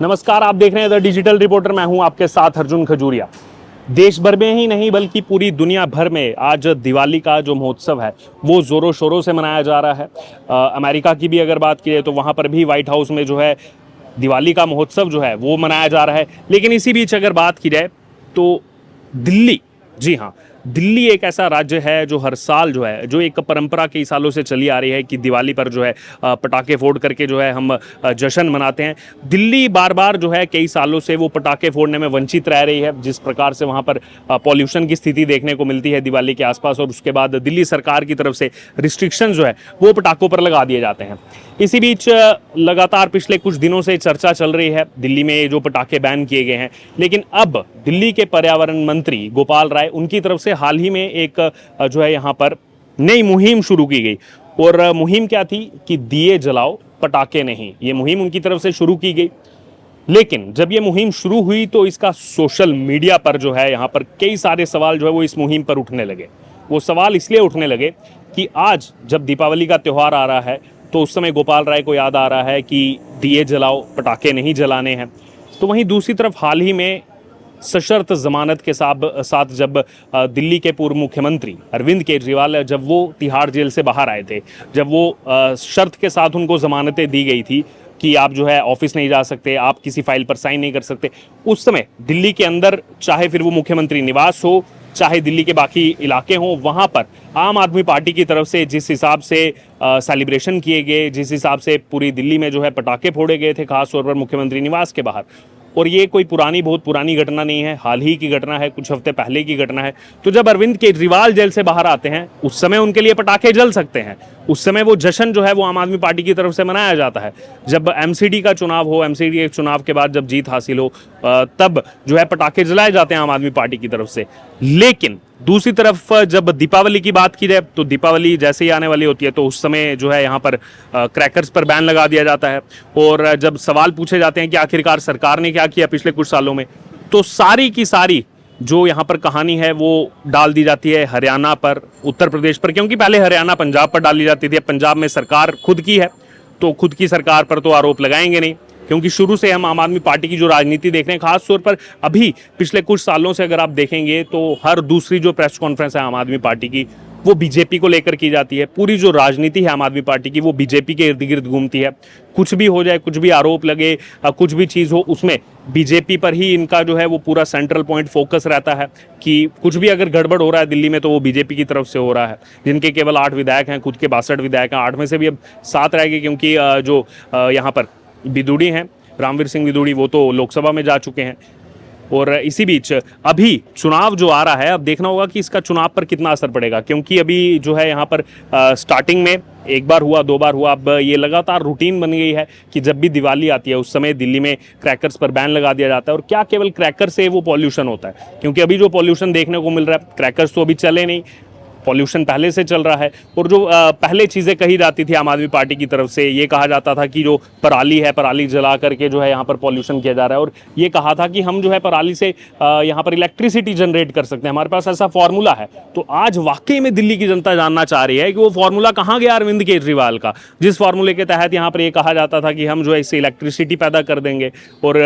नमस्कार, आप देख रहे हैं द डिजिटल रिपोर्टर। मैं हूं आपके साथ अर्जुन खजूरिया। देश भर में ही नहीं बल्कि पूरी दुनिया भर में आज दिवाली का जो महोत्सव है वो ज़ोरों शोरों से मनाया जा रहा है। अमेरिका की भी अगर बात की जाए तो वहाँ पर भी व्हाइट हाउस में जो है दिवाली का महोत्सव जो है वो मनाया जा रहा है। लेकिन इसी बीच अगर बात की जाए तो दिल्ली, जी हाँ, दिल्ली एक ऐसा राज्य है जो हर साल जो है, जो एक परंपरा कई सालों से चली आ रही है कि दिवाली पर जो है पटाखे फोड़ करके जो है हम जश्न मनाते हैं। दिल्ली बार बार जो है कई सालों से वो पटाखे फोड़ने में वंचित रह रही है। जिस प्रकार से वहाँ पर पॉल्यूशन की स्थिति देखने को मिलती है दिवाली के आसपास, और उसके बाद दिल्ली सरकार की तरफ से रिस्ट्रिक्शन जो है वो पटाखों पर लगा दिए जाते हैं। इसी बीच लगातार पिछले कुछ दिनों से चर्चा चल रही है दिल्ली में जो पटाखे बैन किए गए हैं। लेकिन अब दिल्ली के पर्यावरण मंत्री गोपाल राय, उनकी तरफ से हाल ही में एक जो है यहाँ पर नई मुहिम शुरू की गई। और मुहिम क्या थी कि दिए जलाओ पटाखे नहीं, ये मुहिम उनकी तरफ से शुरू की गई। लेकिन जब ये मुहिम शुरू हुई तो इसका सोशल मीडिया पर जो है यहाँ पर कई सारे सवाल जो है वो इस मुहिम पर उठने लगे। वो सवाल इसलिए उठने लगे कि आज जब दीपावली का त्यौहार आ रहा है तो उस समय गोपाल राय को याद आ रहा है कि दिए जलाओ पटाखे नहीं जलाने हैं। तो वहीं दूसरी तरफ हाल ही में सशर्त जमानत के साथ जब दिल्ली के पूर्व मुख्यमंत्री अरविंद केजरीवाल जब वो तिहाड़ जेल से बाहर आए थे, जब वो शर्त के साथ उनको जमानतें दी गई थी कि आप जो है ऑफिस नहीं जा सकते, आप किसी फाइल पर साइन नहीं कर सकते, उस समय दिल्ली के अंदर चाहे फिर वो मुख्यमंत्री निवास हो, चाहे दिल्ली के बाकी इलाके हों, वहाँ पर आम आदमी पार्टी की तरफ से जिस हिसाब से सेलिब्रेशन किए गए, जिस हिसाब से पूरी दिल्ली में जो है पटाखे फोड़े गए थे, खास तौर पर मुख्यमंत्री निवास के बाहर। और ये कोई बहुत पुरानी घटना नहीं है, हाल ही की घटना है, कुछ हफ्ते पहले की घटना है। तो जब अरविंद केजरीवाल जेल से बाहर आते हैं उस समय उनके लिए पटाखे जल सकते हैं, उस समय वो जश्न जो है वो आम आदमी पार्टी की तरफ से मनाया जाता है। जब एमसीडी का चुनाव हो, एमसीडी के चुनाव के बाद जब जीत हासिल हो, तब जो है पटाखे जलाए जाते हैं आम आदमी पार्टी की तरफ से। लेकिन दूसरी तरफ जब दीपावली की बात की जाए तो दीपावली जैसे ही आने वाली होती है तो उस समय जो है यहाँ पर क्रैकर्स पर बैन लगा दिया जाता है। और जब सवाल पूछे जाते हैं कि आखिरकार सरकार ने क्या किया पिछले कुछ सालों में, तो सारी की सारी जो यहाँ पर कहानी है वो डाल दी जाती है हरियाणा पर, उत्तर प्रदेश पर। क्योंकि पहले हरियाणा पंजाब पर डाली जाती थी, पंजाब में सरकार खुद की है तो खुद की सरकार पर तो आरोप लगाएंगे नहीं, क्योंकि शुरू से हम आम आदमी पार्टी की जो राजनीति देख रहे हैं, खास तौर पर अभी पिछले कुछ सालों से अगर आप देखेंगे तो हर दूसरी जो प्रेस कॉन्फ्रेंस है आम आदमी पार्टी की वो बीजेपी को लेकर की जाती है। पूरी जो राजनीति है आम आदमी पार्टी की वो बीजेपी के इर्द गिर्द घूमती है। कुछ भी हो जाए, कुछ भी आरोप लगे, कुछ भी चीज़ हो, उसमें बीजेपी पर ही इनका जो है वो पूरा सेंट्रल पॉइंट फोकस रहता है कि कुछ भी अगर गड़बड़ हो रहा है दिल्ली में तो वो बीजेपी की तरफ से हो रहा है। जिनके केवल 8 विधायक हैं, खुद के 62 विधायक हैं, 8 में से भी अब 7 रह गए क्योंकि जो यहाँ पर बिदुड़ी हैं, रामवीर सिंह बिदुड़ी, वो तो लोकसभा में जा चुके हैं। और इसी बीच अभी चुनाव जो आ रहा है, अब देखना होगा कि इसका चुनाव पर कितना असर पड़ेगा। क्योंकि अभी जो है यहाँ पर स्टार्टिंग में एक बार हुआ, 2 बार हुआ, अब ये लगातार रूटीन बन गई है कि जब भी दिवाली आती है उस समय दिल्ली में क्रैकर्स पर बैन लगा दिया जाता है। और क्या केवल क्रैकर से वो पॉल्यूशन होता है? क्योंकि अभी जो पॉल्यूशन देखने को मिल रहा है, क्रैकर्स तो अभी चले नहीं, पॉल्यूशन पहले से चल रहा है। और जो पहले चीज़ें कही जाती थी आम आदमी पार्टी की तरफ से, ये कहा जाता था कि जो पराली है, पराली जला करके जो है यहाँ पर पॉल्यूशन किया जा रहा है। और ये कहा था कि हम जो है पराली से यहाँ पर इलेक्ट्रिसिटी जनरेट कर सकते हैं, हमारे पास ऐसा फार्मूला है। तो आज वाकई में दिल्ली की जनता जानना चाह रही है कि वो फार्मूला कहाँ गया अरविंद केजरीवाल का, जिस फार्मूले के तहत यहाँ पर ये कहा जाता था कि हम जो है इससे इलेक्ट्रिसिटी पैदा कर देंगे और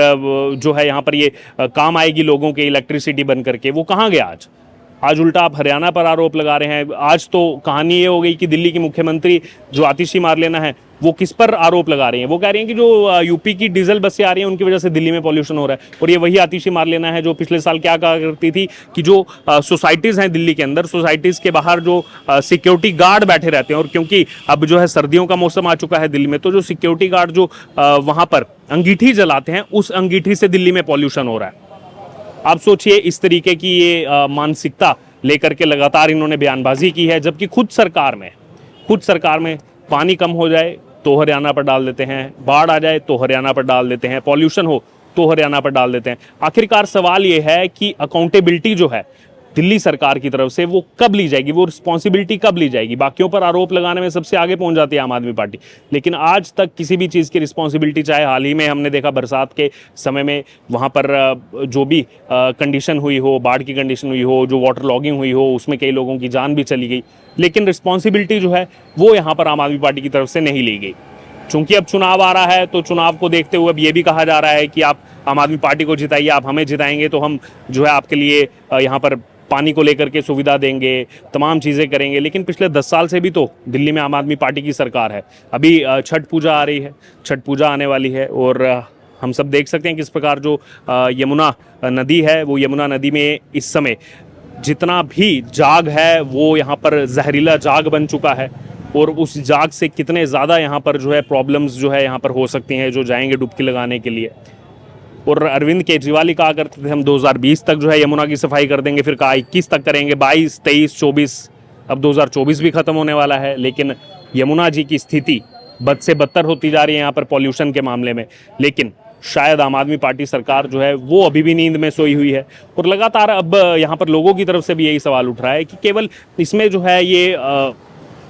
जो है यहाँ पर ये काम आएगी लोगों के इलेक्ट्रिसिटी बन करके। वो कहाँ गया आज? आज उल्टा आप हरियाणा पर आरोप लगा रहे हैं। आज तो कहानी ये हो गई कि दिल्ली की मुख्यमंत्री जो आतिशी मारलेना है वो किस पर आरोप लगा रही हैं? वो कह रही हैं कि जो यूपी की डीजल बसें आ रही हैं उनकी वजह से दिल्ली में पॉल्यूशन हो रहा है। और ये वही आतिशी मारलेना है जो पिछले साल क्या कहा करती थी कि जो सोसाइटीज़ हैं दिल्ली के अंदर, सोसाइटीज़ के बाहर जो सिक्योरिटी गार्ड बैठे रहते हैं, और क्योंकि अब जो है सर्दियों का मौसम आ चुका है दिल्ली में, तो जो सिक्योरिटी गार्ड जो वहाँ पर अंगीठी जलाते हैं, उस अंगीठी से दिल्ली में पॉल्यूशन हो रहा है। आप सोचिए, इस तरीके की ये मानसिकता लेकर के लगातार इन्होंने बयानबाजी की है। जबकि खुद सरकार में पानी कम हो जाए तो हरियाणा पर डाल देते हैं, बाढ़ आ जाए तो हरियाणा पर डाल देते हैं, पॉल्यूशन हो तो हरियाणा पर डाल देते हैं। आखिरकार सवाल ये है कि अकाउंटेबिलिटी जो है दिल्ली सरकार की तरफ से वो कब ली जाएगी, वो रिस्पॉन्सिबिलिटी कब ली जाएगी? बाकियों पर आरोप लगाने में सबसे आगे पहुंच जाती है आम आदमी पार्टी, लेकिन आज तक किसी भी चीज़ की रिस्पॉन्सिबिलिटी, चाहे हाल ही में हमने देखा बरसात के समय में वहाँ पर जो भी कंडीशन हुई हो, बाढ़ की कंडीशन हुई हो, जो वाटर लॉगिंग हुई हो, उसमें कई लोगों की जान भी चली गई, लेकिन रिस्पॉन्सिबिलिटी जो है वो यहाँ पर आम आदमी पार्टी की तरफ से नहीं ली गई। चूंकि अब चुनाव आ रहा है तो चुनाव को देखते हुए अब ये भी कहा जा रहा है कि आप आम आदमी पार्टी को जिताइए, आप हमें जिताएंगे तो हम जो है आपके लिए यहाँ पर पानी को लेकर के सुविधा देंगे, तमाम चीज़ें करेंगे। लेकिन पिछले 10 साल से भी तो दिल्ली में आम आदमी पार्टी की सरकार है। अभी छठ पूजा आ रही है, छठ पूजा आने वाली है और हम सब देख सकते हैं किस प्रकार जो यमुना नदी है, वो यमुना नदी में इस समय जितना भी जाग है वो यहाँ पर जहरीला जाग बन चुका है और उस जाग से कितने ज़्यादा यहाँ पर जो है प्रॉब्लम्स जो है यहाँ पर हो सकती हैं जो जाएंगे डुबकी लगाने के लिए। और अरविंद केजरीवाल ही कहा करते थे हम 2020 तक जो है यमुना की सफाई कर देंगे, फिर कहा 21 तक करेंगे, 22, 23, 24, अब 2024 भी ख़त्म होने वाला है। लेकिन यमुना जी की स्थिति बद से बदतर होती जा रही है यहाँ पर पॉल्यूशन के मामले में। लेकिन शायद आम आदमी पार्टी सरकार जो है वो अभी भी नींद में सोई हुई है और लगातार अब यहाँ पर लोगों की तरफ से भी यही सवाल उठ रहा है कि केवल इसमें जो है ये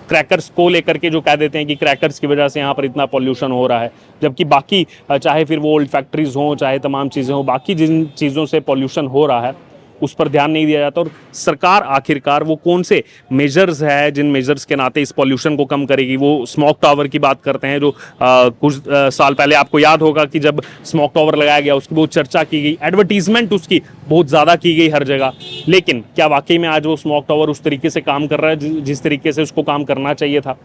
क्रैकर्स को लेकर के जो कह देते हैं कि क्रैकर्स की वजह से यहाँ पर इतना पॉल्यूशन हो रहा है, जबकि बाकी चाहे फिर वो ओल्ड फैक्ट्रीज हों, चाहे तमाम चीज़ें हों, बाकी जिन चीज़ों से पॉल्यूशन हो रहा है उस पर ध्यान नहीं दिया जाता। और सरकार आखिरकार वो कौन से मेजर्स है जिन मेजर्स के नाते इस पॉल्यूशन को कम करेगी। वो स्मोक टावर की बात करते हैं जो कुछ साल पहले आपको याद होगा कि जब स्मोक टावर लगाया गया उसकी बहुत चर्चा की गई, एडवर्टीजमेंट उसकी बहुत ज़्यादा की गई हर जगह। लेकिन क्या वाकई में आज वो स्मोक टावर उस तरीके से काम कर रहा है जिस तरीके से उसको काम करना चाहिए था?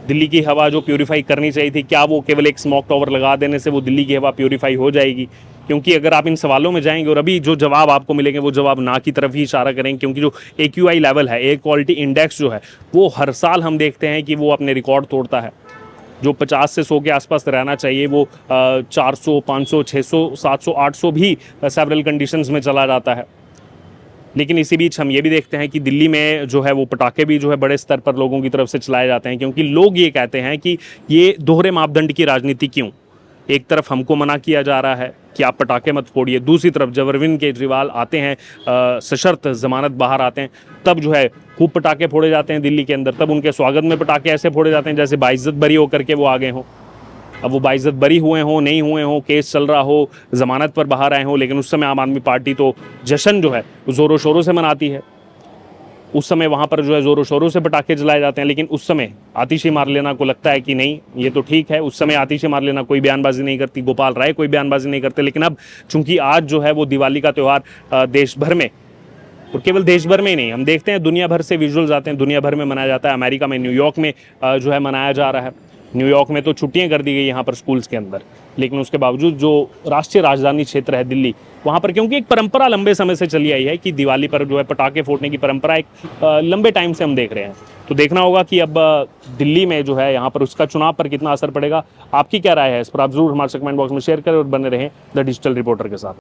दिल्ली की हवा जो प्यूरीफाई करनी चाहिए थी, क्या वो केवल एक स्मोक टावर लगा देने से वो दिल्ली की हवा प्यूरीफाई हो जाएगी? क्योंकि अगर आप इन सवालों में जाएंगे और अभी जो जवाब आपको मिलेंगे वो जवाब ना की तरफ ही इशारा करेंगे, क्योंकि जो AQI लेवल है, एयर क्वालिटी इंडेक्स जो है, वो हर साल हम देखते हैं कि वो अपने रिकॉर्ड तोड़ता है। जो 50 से 100 के आसपास रहना चाहिए वो 400, 500, 600, 700, 800 भी सेवरल कंडीशंस में चला जाता है। लेकिन इसी बीच हम ये भी देखते हैं कि दिल्ली में जो है वो पटाखे भी जो है बड़े स्तर पर लोगों की तरफ से चलाए जाते हैं, क्योंकि लोग ये कहते हैं कि ये दोहरे मापदंड की राजनीति क्यों? एक तरफ हमको मना किया जा रहा है कि आप पटाखे मत फोड़िए, दूसरी तरफ जब अरविंद केजरीवाल आते हैं सशर्त जमानत बाहर आते हैं तब जो है खूब पटाखे फोड़े जाते हैं दिल्ली के अंदर। तब उनके स्वागत में पटाखे ऐसे फोड़े जाते हैं जैसे बाइज्जत बरी होकर के वो आ गए हों। अब वो बाइज्जत बरी हुए हों, नहीं हुए हों, केस चल रहा हो, जमानत पर बाहर आए हों, लेकिन उस समय आम आदमी पार्टी तो जश्न जो है ज़ोरों शोरों से मनाती है। उस समय वहाँ पर जो है ज़ोरों शोरों से पटाखे जलाए जाते हैं। लेकिन उस समय आतिशी मार लेना को लगता है कि नहीं ये तो ठीक है, उस समय आतिशी मार लेना कोई बयानबाजी नहीं करती, गोपाल राय कोई बयानबाजी नहीं करते। लेकिन अब चूंकि आज जो है वो दिवाली का त्यौहार देश भर में, और केवल देश भर में ही नहीं, हम देखते हैं दुनिया भर से विजुअल्स आते हैं, दुनिया भर में मनाया जाता है। अमेरिका में न्यूयॉर्क में जो है मनाया जा रहा है। न्यूयॉर्क में तो छुट्टियां कर दी गई यहाँ पर स्कूल्स के अंदर, लेकिन उसके बावजूद जो राष्ट्रीय राजधानी क्षेत्र है दिल्ली, वहाँ पर क्योंकि एक परंपरा लंबे समय से चली आई है कि दिवाली पर जो है पटाखे फोड़ने की परंपरा एक लंबे टाइम से हम देख रहे हैं। तो देखना होगा कि अब दिल्ली में जो है यहाँ पर उसका चुनाव पर कितना असर पड़ेगा। आपकी क्या राय है इस पर? आप जरूर हमारे कमेंट बॉक्स में शेयर करें और बने रहें द डिजिटल रिपोर्टर के साथ।